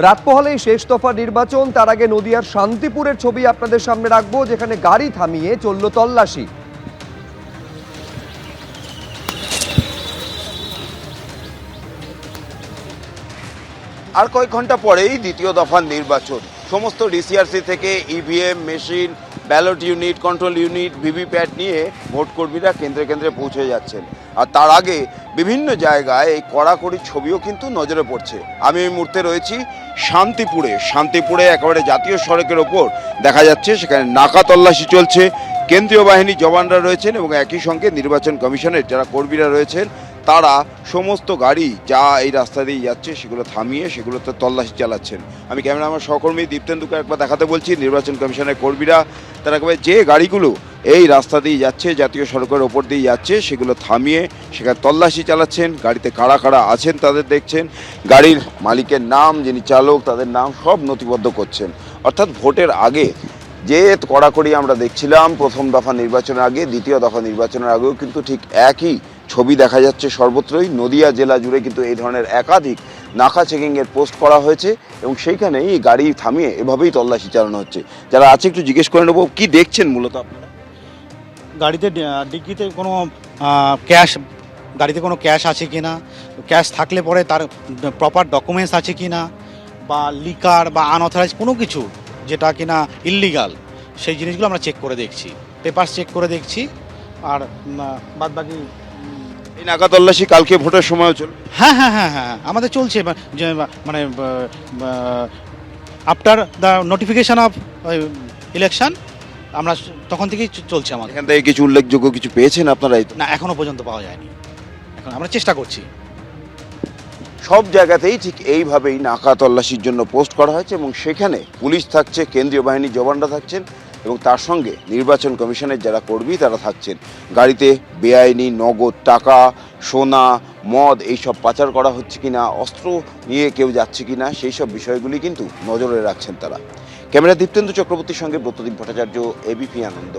রাত পোহালেই শেষ দফা নির্বাচন, তার আগে নদিয়ার শান্তিপুরের ছবি আপনাদের সামনে রাখবো, যেখানে গাড়ি থামিয়ে চলল তল্লাশি। আর কয়েক ঘন্টা পরেই দ্বিতীয় দফার নির্বাচন। সমস্ত ডিসিআরসি থেকে EVM machine, ballot unit, control unit, VVPAT নিয়ে ভোট কর্মীরা কেন্দ্রে কেন্দ্রে পৌঁছে যাচ্ছেন। আর তার আগে বিভিন্ন জায়গায় এই কড়াকড়ি ছবিও কিন্তু নজরে পড়ছে। আমি এই মুহূর্তে রয়েছি শান্তিপুরে একেবারে জাতীয় সড়কের ওপর দেখা যাচ্ছে সেখানে নাকা তল্লাশি চলছে। কেন্দ্রীয় বাহিনী জওয়ানরা রয়েছেন এবং একই সঙ্গে নির্বাচন কমিশনের যারা কর্মীরা রয়েছেন তারা সমস্ত গাড়ি যা এই রাস্তা দিয়ে যাচ্ছে সেগুলো থামিয়ে সেগুলোতে তল্লাশি চালাচ্ছেন। আমি ক্যামেরা আমার সহকর্মী দীপ্তেন্দুকে একবার দেখাতে বলছি। নির্বাচন কমিশনের কর্মীরা তারা একেবারে যে গাড়িগুলো এই রাস্তা দিয়ে যাচ্ছে, জাতীয় সড়কের ওপর দিয়ে যাচ্ছে, সেগুলো থামিয়ে সেখানে তল্লাশি চালাচ্ছেন। গাড়িতে কারা কারা আছেন তাদের দেখছেন, গাড়ির মালিকের নাম, যিনি চালক, তাদের নাম সব নথিবদ্ধ করছেন। অর্থাৎ ভোটের আগে যে কড়াকড়ি আমরা দেখছিলাম প্রথম দফা নির্বাচনের আগে, দ্বিতীয় দফা নির্বাচনের আগেও কিন্তু ঠিক একই ছবি দেখা যাচ্ছে সর্বত্রই। নদিয়া জেলা জুড়ে কিন্তু এই ধরনের একাধিক নাকা চেকিংয়ের পোস্ট করা হয়েছে এবং সেইখানেই গাড়ি থামিয়ে এভাবেই তল্লাশি চালানো হচ্ছে। যারা আছে একটু জিজ্ঞেস করে নেবো, কি দেখছেন মূলত আপনারা? গাড়িতে ডিক্কিতে কোনো ক্যাশ, গাড়িতে কোনো ক্যাশ আছে কি না, ক্যাশ থাকলে পরে তার প্রপার ডকুমেন্টস আছে কি না, বা লিকার বা আনঅথরাইজ কোনো কিছু যেটা কিনা ইললিগাল, সেই জিনিসগুলো আমরা চেক করে দেখছি, পেপারস চেক করে দেখছি। আর বাদ বাকি এই নাকা তল্লাশি কালকে ভোটের সময়ও চলবে? হ্যাঁ আমাদের চলছে, মানে after the notification off election আমরা তখন থেকেই চলছে আমাদের। এখান থেকে কিছু উল্লেখযোগ্য কিছু পেয়েছেন আপনারা? না, এখনো পর্যন্ত পাওয়া যায়নি, এখন আমরা চেষ্টা করছি। সব জায়গাতেই ঠিক এইভাবেই নাকা তল্লাশির জন্য পোস্ট করা হয়েছে এবং সেখানে পুলিশ থাকছে, কেন্দ্রীয় বাহিনীর জওয়ানরা থাকছেন এবং তার সঙ্গে নির্বাচন কমিশনের যারা কর্মী তারা থাকছেন। গাড়িতে বেআইনি নগদ টাকা, সোনা, মদ এইসব পাচার করা হচ্ছে কিনা, অস্ত্র নিয়ে কেউ যাচ্ছে কিনা, সেই সব বিষয়গুলি কিন্তু নজরে রাখছেন তারা। ক্যামেরা দীপ্তেন্দু চক্রবর্তীর সঙ্গে ব্রতদীপ ভট্টাচার্য, এবিপি আনন্দ।